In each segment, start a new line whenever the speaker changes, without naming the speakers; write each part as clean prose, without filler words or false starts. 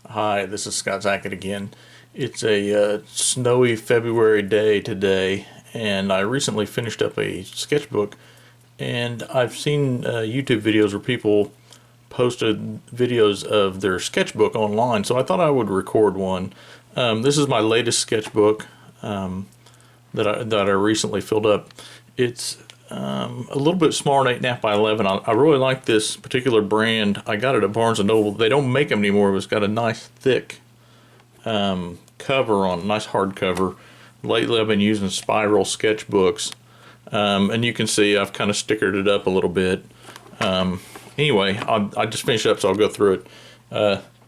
Hi, this is Scott Sackett again. It's a snowy February day today, and I recently finished up a sketchbook, and I've seen YouTube videos where people posted videos of their sketchbook online, so I thought I would record one. This is my latest sketchbook that I recently filled up. It's a little bit smaller than 8.5 by 11. I really like this particular brand. I got it at Barnes & Noble. They don't make them anymore. It's got a nice thick cover on, nice hardcover. Lately I've been using spiral sketchbooks. And you can see I've kind of stickered it up a little bit. Anyway, I just finished up, so I'll go through it.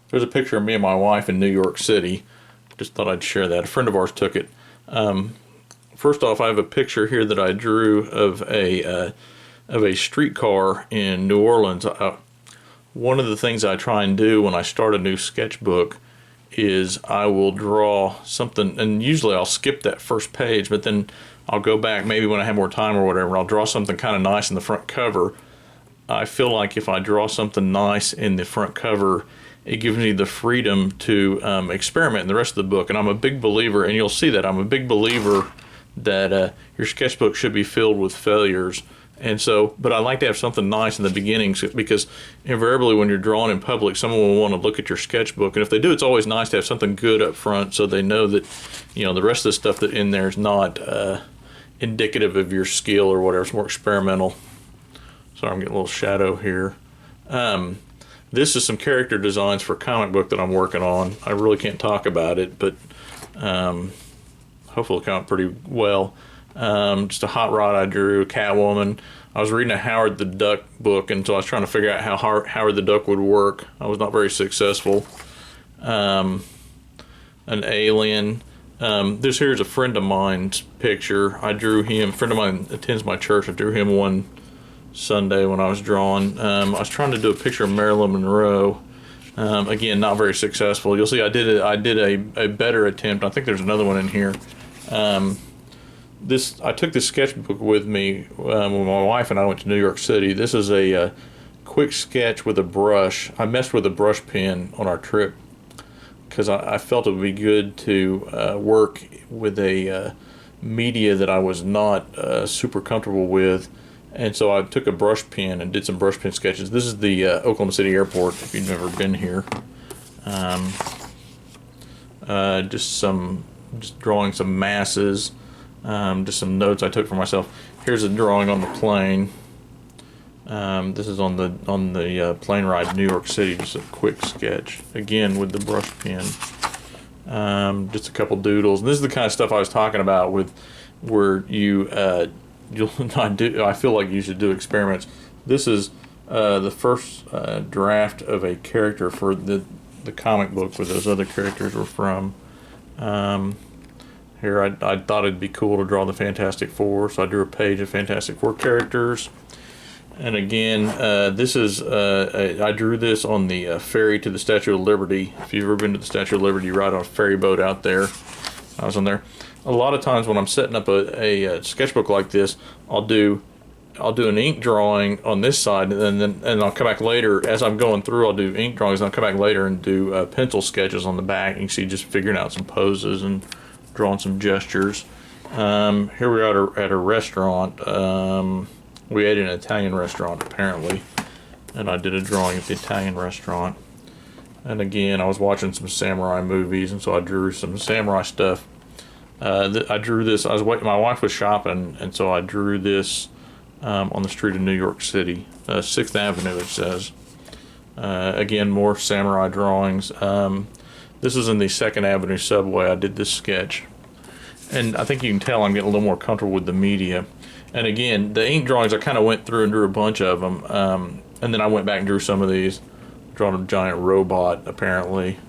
There's a picture of me and my wife in New York City. Just thought I'd share that. A friend of ours took it. First off, I have a picture here that I drew of a streetcar in New Orleans. One of the things I try and do when I start a new sketchbook is I will draw something, and usually I'll skip that first page, but then I'll go back maybe when I have more time or whatever, and I'll draw something kind of nice in the front cover. I feel like if I draw something nice in the front cover, it gives me the freedom to experiment in the rest of the book. And I'm a big believer, and you'll see that, I'm a big believer that your sketchbook should be filled with failures. And so, but I like to have something nice in the beginning, because invariably when you're drawing in public, someone will want to look at your sketchbook. And if they do, it's always nice to have something good up front so they know that, the rest of the stuff that in there is not indicative of your skill or whatever. It's more experimental. Sorry, I'm getting a little shadow here. This is some character designs for a comic book that I'm working on. I really can't talk about it, but hopefully it'll come out pretty well. Just a hot rod I drew, a Catwoman. I was reading a Howard the Duck book, and so I was trying to figure out how Howard the Duck would work. I was not very successful. An alien. This here is a friend of mine's picture. I drew him. A friend of mine attends my church. I drew him one Sunday when I was drawing. I was trying to do a picture of Marilyn Monroe. Again, not very successful. You'll see I did a better attempt. I think there's another one in here. I took this sketchbook with me when my wife and I went to New York City. This is a quick sketch with a brush. I messed with a brush pen on our trip because I felt it would be good to work with a media that I was not super comfortable with. And so I took a brush pen and did some brush pen sketches. This is the Oklahoma City airport, if you've never been here. Just drawing some masses. Just some notes I took for myself. Here's a drawing on the plane. This is on the plane ride to New York City. Just a quick sketch, again with the brush pen. Just a couple doodles. And this is the kind of stuff I was talking about with where I feel like you should do experiments. This is the first draft of a character for the comic book where those other characters were from. Here I thought it'd be cool to draw the Fantastic Four, so I drew a page of Fantastic Four characters. And again, this is I drew this on the ferry to the Statue of Liberty. If you've ever been to the Statue of Liberty, you ride on a ferry boat out there. I was on there. A lot of times when I'm setting up a sketchbook like this, I'll do an ink drawing on this side, and I'll come back later as I'm going through. I'll do ink drawings, and I'll come back later and do pencil sketches on the back. You can see just figuring out some poses and drawing some gestures. Here we are at a restaurant. We ate in an Italian restaurant apparently, and I did a drawing at the Italian restaurant. And again, I was watching some samurai movies, and so I drew some samurai stuff. I drew this. I was waiting. My wife was shopping, and so I drew this on the street of New York City, 6th Avenue. It says. Again, more samurai drawings. This is in the 2nd Avenue subway. I did this sketch, and I think you can tell I'm getting a little more comfortable with the media. And again, the ink drawings, I kind of went through and drew a bunch of them, and then I went back and drew some of these. Drawn a giant robot apparently.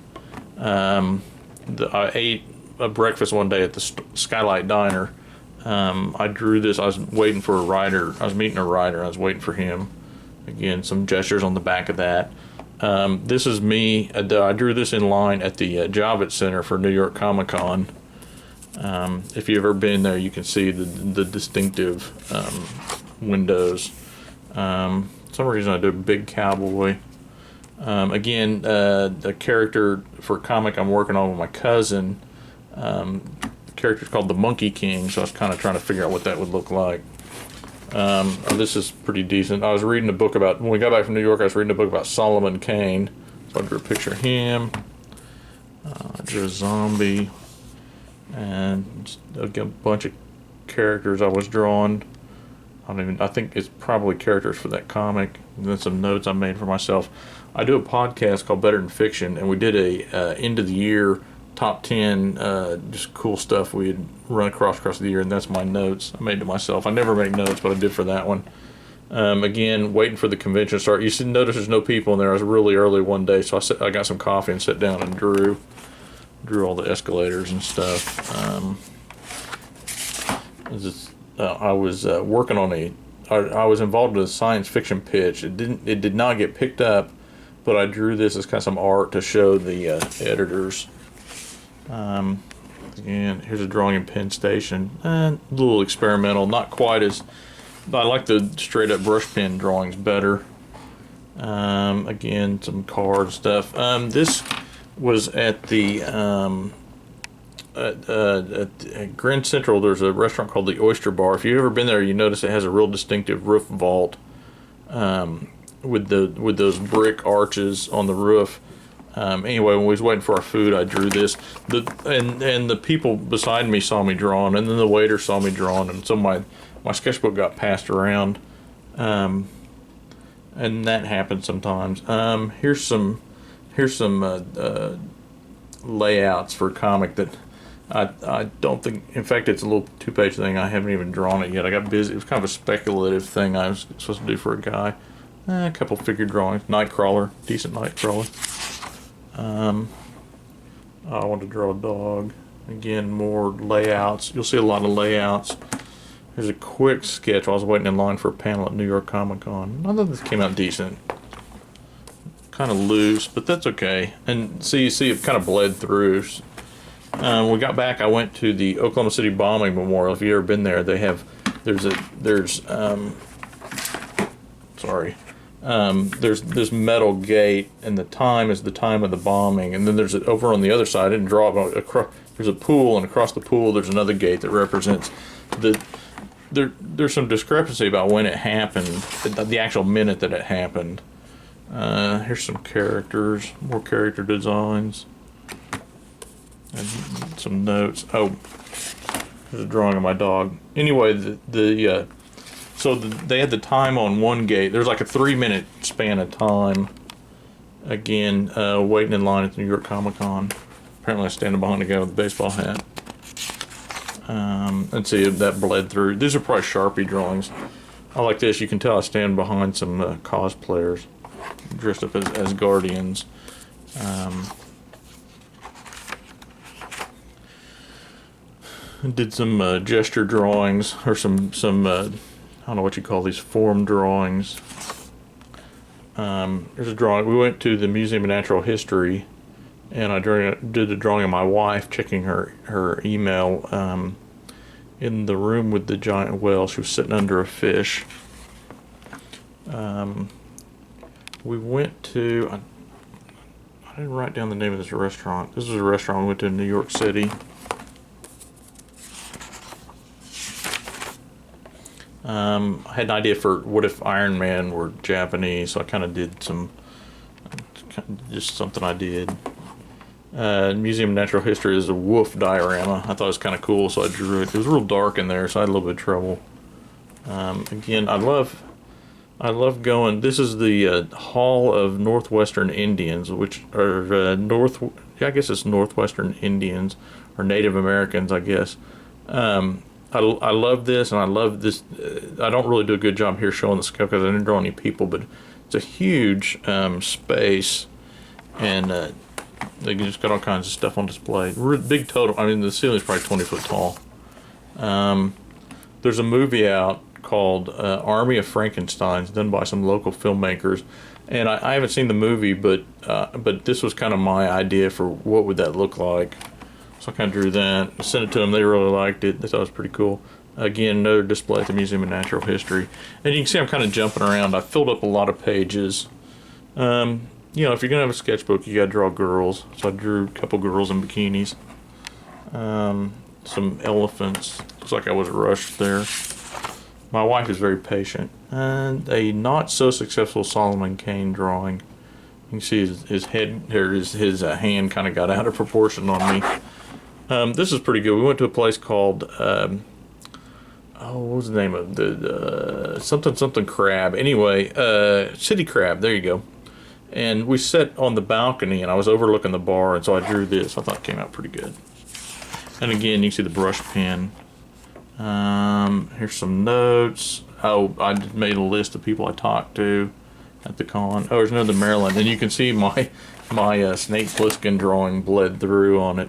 I ate a breakfast one day at the Skylight Diner. I drew this. I was waiting for a writer. I was meeting a writer. I was waiting for him. Again, some gestures on the back of that. This is me. I drew this in line at the Javits Center for New York Comic Con. If you've ever been there, you can see the distinctive windows. For some reason I did a big cowboy. Again, the character for a comic I'm working on with my cousin, the character's called the Monkey King, so I was kind of trying to figure out what that would look like. This is pretty decent. I was reading a book about, when we got back from New York, I was reading a book about Solomon Kane, so I drew a picture of him. I drew a zombie, and a bunch of characters I was drawing. I think it's probably characters for that comic, and then some notes I made for myself. I do a podcast called Better Than Fiction, and we did a end of the year top 10 just cool stuff we had run across the year, and that's my notes I made to myself. I never make notes, but I did for that one. Again, waiting for the convention to start. You should notice there's no people in there. I was really early one day, so I got some coffee and sat down and drew all the escalators and stuff. I was working on I was involved in a science fiction pitch. It did not get picked up, but I drew this as kind of some art to show the editors. Again, here's a drawing in Penn Station. A little experimental, not quite as. I like the straight up brush pen drawings better. Again, some card stuff. This was at the at Grand Central. There's a restaurant called the Oyster Bar. If you've ever been there, you notice it has a real distinctive roof vault with those brick arches on the roof. Anyway, when we was waiting for our food, I drew this. And the people beside me saw me drawing, and then the waiter saw me drawing, and so my sketchbook got passed around, and that happens sometimes. Here's some layouts for a comic that I don't think. In fact, it's a little 2-page thing. I haven't even drawn it yet. I got busy. It was kind of a speculative thing I was supposed to do for a guy. A couple figure drawings. Nightcrawler, decent Nightcrawler. I want to draw a dog. Again, more layouts. You'll see a lot of layouts. Here's a quick sketch while I was waiting in line for a panel at New York Comic Con. I thought this came out decent. Kind of loose, but that's okay. And you see it kind of bled through. When we got back, I went to the Oklahoma City Bombing Memorial. If you've ever been there, there's this metal gate, and the time is the time of the bombing. And then there's over on the other side. I didn't draw it, but there's a pool, and across the pool there's another gate that represents there's some discrepancy about when it happened, the actual minute that it happened. Here's some characters, more character designs, and some notes. Oh, there's a drawing of my dog. Anyway, they had the time on one gate. There's like a 3-minute span of time. Again, waiting in line at the New York Comic Con. Apparently, I was standing behind a guy with a baseball hat. And see if that bled through. These are probably Sharpie drawings. I like this. You can tell I stand behind some cosplayers dressed up as guardians. Did some gesture drawings, or some I don't know what you call these, form drawings. Here's a drawing. We went to the Museum of Natural History, and I did a drawing of my wife checking her email in the room with the giant whale. She was sitting under a fish. We went to, I didn't write down the name of this restaurant. This was a restaurant we went to in New York City. I had an idea for what if Iron Man were Japanese, so I kind of did just something I did. Museum of Natural History is a wolf diorama. I thought it was kind of cool, so I drew it. It was real dark in there, so I had a little bit of trouble. Again, I love going. This is the Hall of Northwestern Indians, which are I guess it's Northwestern Indians, or Native Americans, I guess. I love this, and I love this. I don't really do a good job here showing the scale because I didn't draw any people, but it's a huge space, and they just got all kinds of stuff on display. Big totem. I mean, the ceiling's probably 20 foot tall. There's a movie out called Army of Frankensteins, done by some local filmmakers, and I haven't seen the movie, but this was kind of my idea for what would that look like. So I kind of drew that, I sent it to them. They really liked it. They thought it was pretty cool. Again, another display at the Museum of Natural History. And you can see I'm kind of jumping around. I filled up a lot of pages. you know, if you're gonna have a sketchbook, you gotta draw girls. So I drew a couple girls in bikinis. Some elephants. Looks like I was rushed there. My wife is very patient. And a not so successful Solomon Kane drawing. You can see his head, or his hand kind of got out of proportion on me. This is pretty good. We went to a place called, what was the name of the something crab? Anyway, City Crab. There you go. And we sat on the balcony, and I was overlooking the bar, and so I drew this. I thought it came out pretty good. And again, you can see the brush pen. Here's some notes. Oh, I made a list of people I talked to at the con. Oh, there's another Maryland, and you can see my Snake Plissken drawing bled through on it.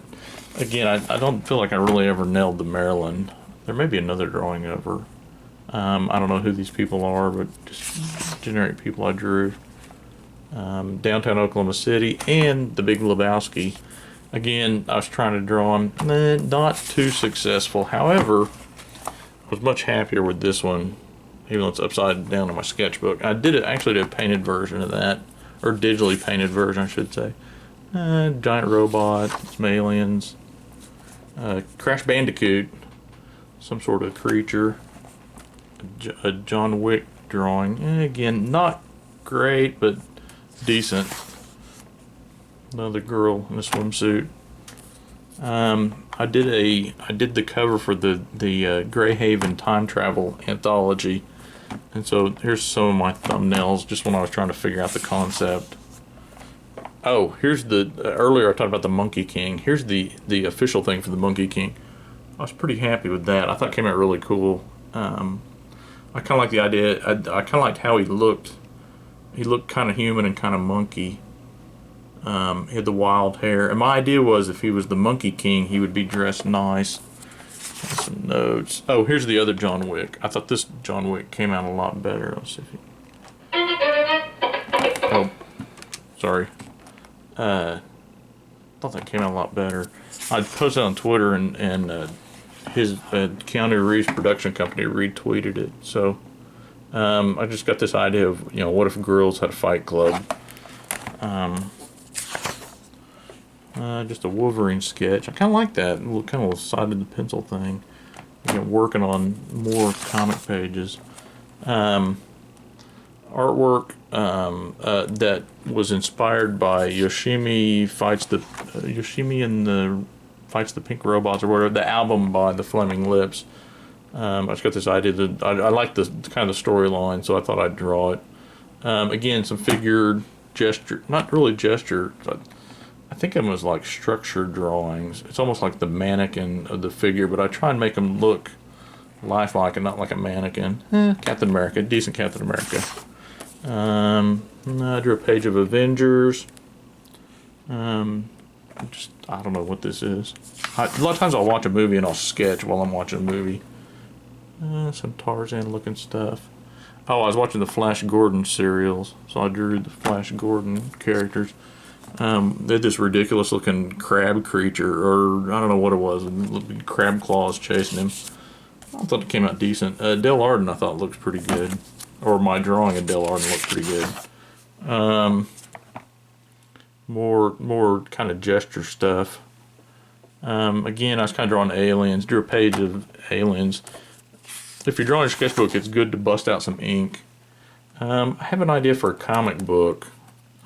Again, I don't feel like I really ever nailed the Maryland. There may be another drawing of her. I don't know who these people are, but just generic people I drew. Downtown Oklahoma City and the Big Lebowski. Again, I was trying to draw him, not too successful. However, I was much happier with this one, even though it's upside down in my sketchbook. I actually did a painted version of that, or digitally painted version, I should say. Giant robot, some aliens, Crash Bandicoot, some sort of creature, a John Wick drawing. Again, not great, but decent. Another girl in a swimsuit. I did the cover for the Greyhaven time travel anthology, and so here's some of my thumbnails just when I was trying to figure out the concept. Oh, here's earlier I talked about the Monkey King. Here's the official thing for the Monkey King. I was pretty happy with that. I thought it came out really cool. I kind of like the idea. I kind of liked how he looked. He looked kind of human and kind of monkey. He had the wild hair, and my idea was if he was the Monkey King, he would be dressed nice. Some notes. Oh, here's the other John Wick. I thought this John Wick came out a lot better. Let's see if he... Oh, sorry. Thought that came out a lot better. I posted on Twitter, and his Keanu Reeves production company retweeted it. So I just got this idea of, you know, what if girls had a fight club? Just a Wolverine sketch. I kind of like that. Kind of a side of the pencil thing. You know, working on more comic pages. Artwork that was inspired by Yoshimi fights the Pink Robots, or whatever, the album by the Flaming Lips. I just got this idea that I like the kind of the storyline, so I thought I'd draw it. Again, some figured gesture, not really gesture. I think it was like structured drawings. It's almost like the mannequin of the figure, but I try and make them look lifelike and not like a mannequin. Captain America, decent Captain America. I drew a page of Avengers. I don't know what this is. A lot of times I'll watch a movie and I'll sketch while I'm watching a movie. Some Tarzan looking stuff. Oh, I was watching the Flash Gordon serials, so I drew the Flash Gordon characters. They had this ridiculous looking crab creature, or I don't know what it was, and crab claws chasing him. I thought it came out decent. Dale Arden I thought looked pretty good. Or my drawing of Dale Arden looked pretty good. More kind of gesture stuff. Again, I was kind of drawing aliens. Drew a page of aliens. If you're drawing a sketchbook, it's good to bust out some ink. I have an idea for a comic book.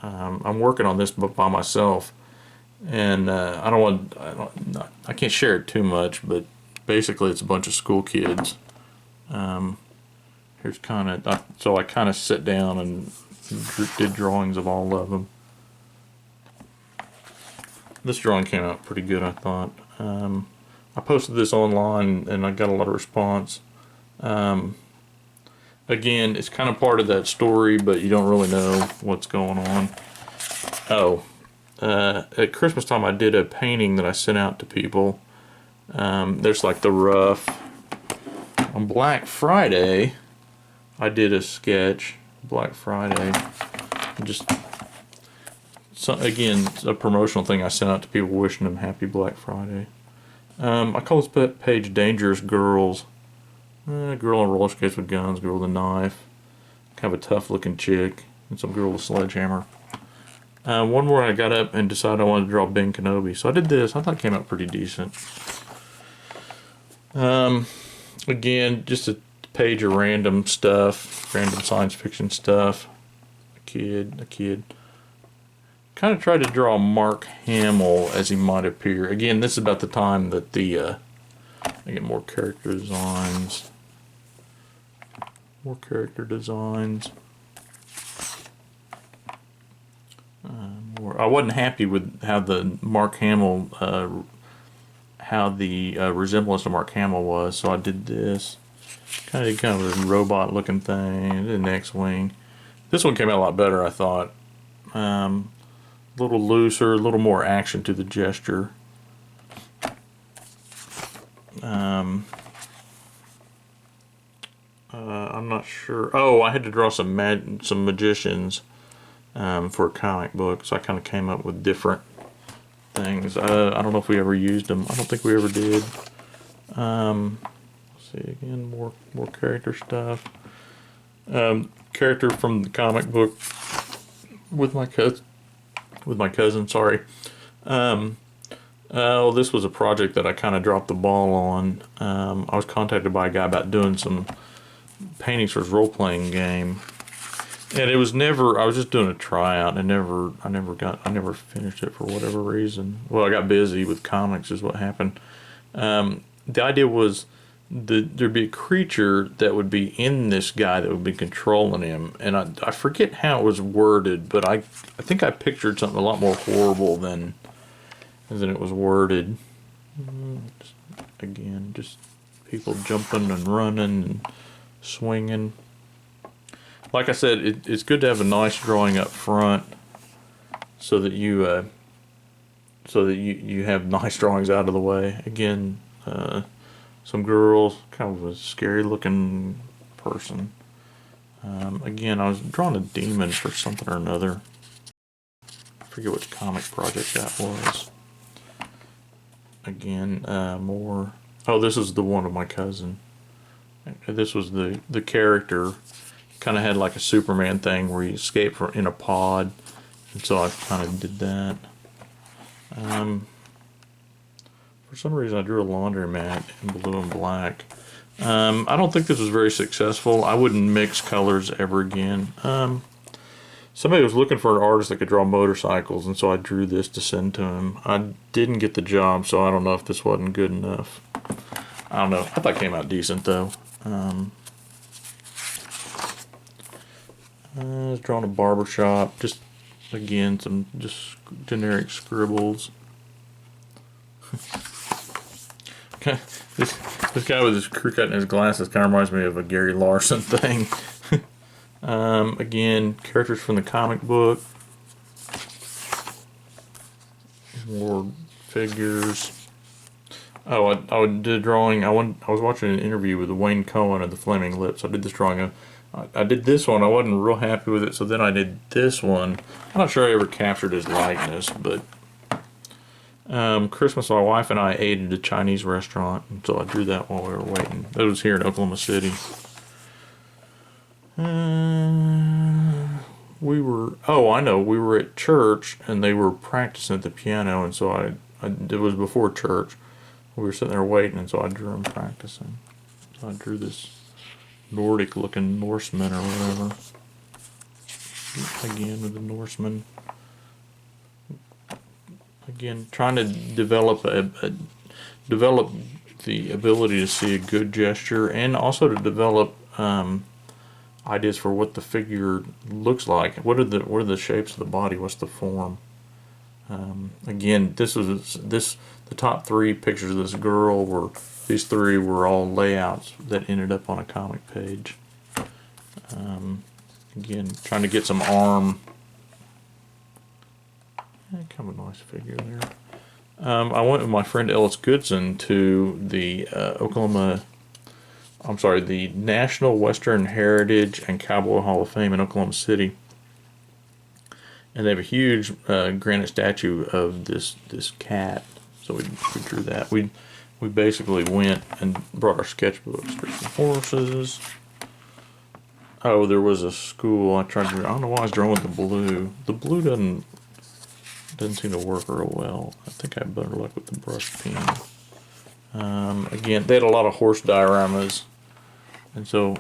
I'm working on this book by myself, and I can't share it too much, but basically it's a bunch of school kids. Here's so I kind of sat down and did drawings of all of them. This drawing came out pretty good, I thought. I posted this online and I got a lot of response. Again, it's kind of part of that story, but you don't really know what's going on. Oh, at Christmas time I did a painting that I sent out to people. There's like the rough. On Black Friday, I did a sketch. Black Friday. Again, a promotional thing I sent out to people wishing them happy Black Friday. I call this page Dangerous Girls. Girl on roller skates with guns, girl with a knife, kind of a tough looking chick, and some girl with a sledgehammer. One more, I got up and decided I wanted to draw Ben Kenobi. So I did this. I thought it came out pretty decent. Again, just a page of random stuff, random science fiction stuff. A kid. Kind of tried to draw Mark Hamill as he might appear. Again, this is about the time that I get more character designs. I wasn't happy with how the Mark Hamill, how the resemblance to Mark Hamill was, so I did this. Kind of a robot-looking thing. The X-wing. This one came out a lot better, I thought. A little looser, a little more action to the gesture. I'm not sure. Oh, I had to draw some magicians for a comic book, so I kind of came up with different things. I don't know if we ever used them. I don't think we ever did. Let's see again, more character stuff. Character from the comic book with my cousin. Sorry. Oh, this was a project that I kind of dropped the ball on. I was contacted by a guy about doing some paintings for his role-playing game, and it was never. I was just doing a tryout, and I never finished it for whatever reason. Well, I got busy with comics, is what happened. The idea was there'd be a creature that would be in this guy that would be controlling him, and I forget how it was worded, but I think I pictured something a lot more horrible than it was worded. Just people jumping and running and swinging. Like I said, it's good to have a nice drawing up front, so that you have nice drawings out of the way. Again, some girls, kind of a scary looking person. Again, I was drawing a demon for something or another. I forget which comic project that was. Again, more. Oh, this is the one of my cousin. This was the character. Kind of had like a Superman thing where he escaped in a pod, and so I kind of did that. For some reason, I drew a laundromat in blue and black. I don't think this was very successful. I wouldn't mix colors ever again. Somebody was looking for an artist that could draw motorcycles, and so I drew this to send to him. I didn't get the job, so I don't know if this wasn't good enough. I don't know. I thought it came out decent, though. I was drawing a barbershop. Just, again, some just generic scribbles. This guy with his crew cut and his glasses kind of reminds me of a Gary Larson thing. Again, characters from the comic book. More figures. Oh, I did a drawing. I was watching an interview with Wayne Cohen of the Flaming Lips. I did this drawing. I did this one. I wasn't real happy with it, so then I did this one. I'm not sure I ever captured his likeness, but Christmas, my wife and I ate at a Chinese restaurant, and so I drew that while we were waiting. That was here in Oklahoma City. We were at church, and they were practicing at the piano, and so it was before church. We were sitting there waiting, and so I drew them practicing. So I drew this Nordic-looking Norseman or whatever. Again with the Norseman. Again, trying to develop the ability to see a good gesture, and also to develop ideas for what the figure looks like. What are the shapes of the body? What's the form? Again, the top three pictures of this girl these three were all layouts that ended up on a comic page. Again, trying to get some arm. Kind of a nice figure there. I went with my friend Ellis Goodson to the the National Western Heritage and Cowboy Hall of Fame in Oklahoma City. And they have a huge granite statue of this cat. So we drew that. We basically went and brought our sketchbooks. There's some horses. Oh, there was a school. I don't know why I was drawing with the blue. The blue doesn't. Doesn't seem to work real well. I think I had better luck with the brush pen. Again, they had a lot of horse dioramas, and so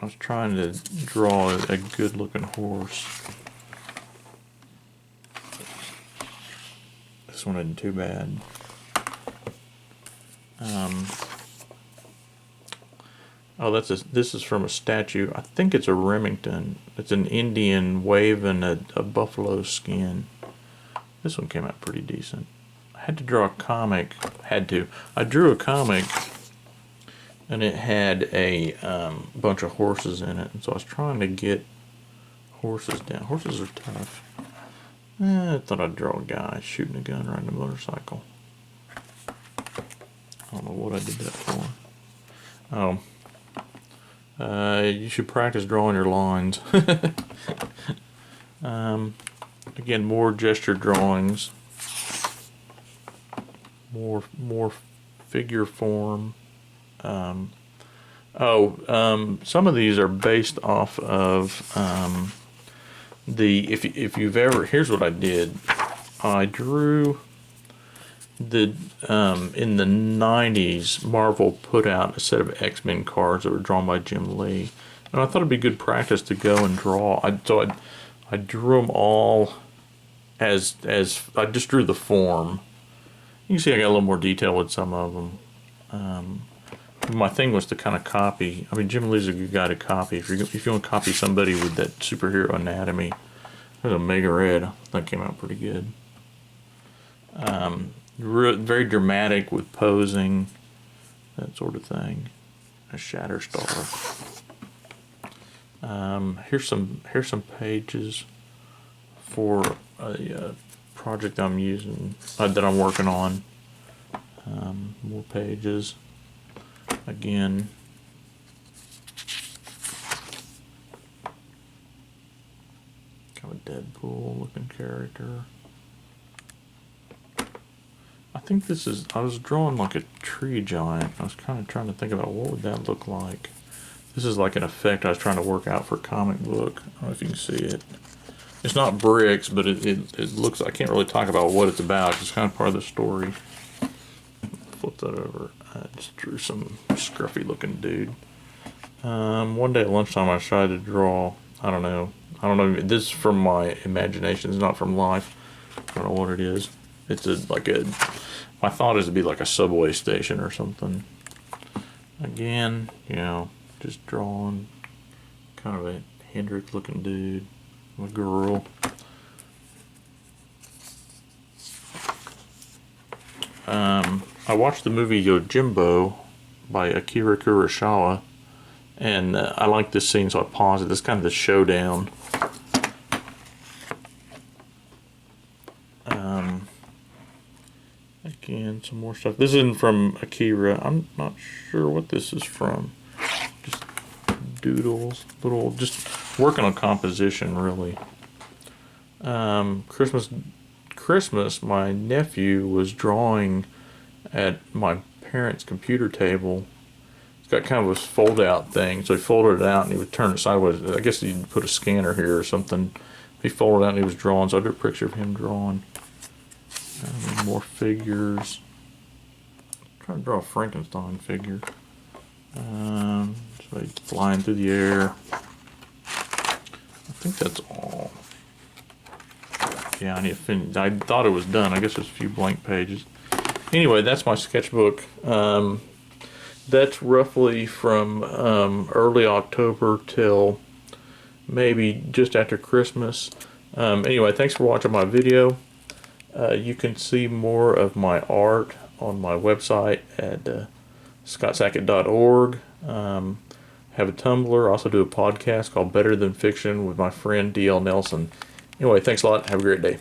I was trying to draw a good looking horse. This one isn't too bad. Oh, this is from a statue. I think it's a Remington. It's an Indian waving a buffalo skin. This one came out pretty decent. I had to draw a comic. I drew a comic, and it had a bunch of horses in it. And so I was trying to get horses down. Horses are tough. I thought I'd draw a guy shooting a gun riding a motorcycle. I don't know what I did that for. Oh. You should practice drawing your lines. Again, more gesture drawings. More figure form. Some of these are based off of if you've ever, here's what I did. I drew in the 90s, Marvel put out a set of X-Men cards that were drawn by Jim Lee, and I thought it'd be good practice to go and draw. I drew them all as I just drew the form. You can see I got a little more detail with some of them. My thing was to kind of copy. I mean, Jim Lee's a good guy to copy. If you want to copy somebody with that superhero anatomy, there's a Mega Red. That came out pretty good. Very dramatic with posing, that sort of thing. A Shatterstar. Here's some pages for a project I'm using that I'm working on. More pages. Again, kind of a Deadpool looking character. I think this is, I was drawing like a tree giant. I was kind of trying to think about what would that look like. This is like an effect I was trying to work out for a comic book. I don't know if you can see it. It's not bricks, but it looks, I can't really talk about what it's about. It's kind of part of the story. Flip that over. I just drew some scruffy looking dude. One day at lunchtime I tried to draw, I don't know, this is from my imagination, it's not from life. I don't know what it is. It's my thought is to be like a subway station or something. Again, just drawing kind of a Hendrix looking dude, a girl. I watched the movie Yojimbo by Akira Kurosawa, and I like this scene, so I paused it. This is kind of the showdown. Again, some more stuff. This isn't from Akira. I'm not sure what this is from. Just doodles, just working on composition, really. Christmas, my nephew was drawing at my parents' computer table. It's got kind of a fold-out thing, so he folded it out and he would turn it sideways. I guess he'd put a scanner here or something. He folded it out and he was drawing, so I drew a picture of him drawing. More figures. I'm trying to draw a Frankenstein figure. So he's flying through the air. I think that's all. Yeah, I need to finish. I thought it was done. I guess there's a few blank pages. Anyway, that's my sketchbook. That's roughly from early October till maybe just after Christmas. Anyway, thanks for watching my video. You can see more of my art on my website at scottsackett.org. Have a Tumblr. Also do a podcast called Better Than Fiction with my friend D.L. Nelson. Anyway, thanks a lot. Have a great day.